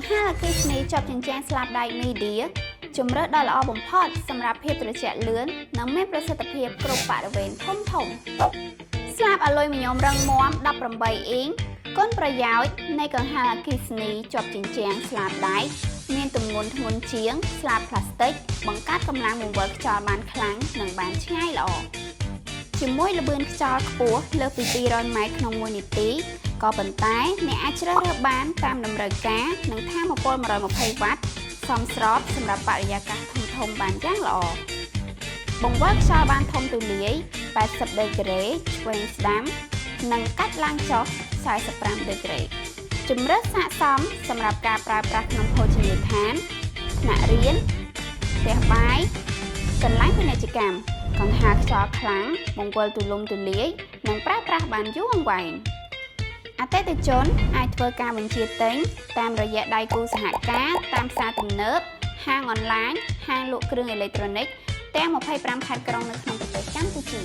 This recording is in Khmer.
ហាអគ្គិសនីជាប់ចិញ្ចែងស្លាបដែកមីឌាជម្រើសដ៏ល្អបំផុតសម្រាប់ភាពត្រជាក់លឿននិងមានប្រសិទ្ធភាពគ្រប់បរិវេណធំស្លាបអាលុយមីញ៉ូមរឹងមាំ18អ៊ីងគុណប្រយោជន៍នៃកង្ហារអគ្គិសនីជាប់ចិញ្ចែងស្លាបដែកមានទម្ងន់ធ្ងន់ជាងស្លាបផ្លាស្ទិកបង្កើតកម្លាំងបង្វិលខ្យល់បានខ្លាំងនិងបានឆ្ងាយល្អជាមួយល្បឿនខ្យល់ខ្ពស់លើសពី200ម៉ែត្រក្នុង1នាទីក៏ប៉ុន្តែអ្នកអាចជ្រើសរើសបានតាមតម្រូវការនិងថាមពល120វ៉ាត់សមស្របសម្រាប់បរិយាកាសធំបានយ៉ាងល្អបង្វិលខ្យល់បានធំទូលាយ80ដឺក្រេឆ្វេងស្ដាំនិងកាត់ឡើងចុះ45ដឺក្រេជម្រើសស័ក្តិសមសម្រាប់ការប្រើប្រាស់ក្នុងភោជនីយដ្ឋានថ្នាក់រៀនផ្ទះបាយកន្លែងពាណិជ្ជកម្មកង្ហារខ្យល់ខ្លាំងបង្វិលទូលំទូលាយនិងប្រើប្រាស់បានយូរអង្វែងអតិថិជនអាចធ្វើការបញ្ជាទិញតាមរយៈដៃគូសហការតាមផ្សារទំនើបហាងអនឡាញហាងលក់គ្រឿងអេឡិចត្រូនិកទាំង25ខេត្តក្រុងនៅក្នុងប្រទេសកម្ពុជា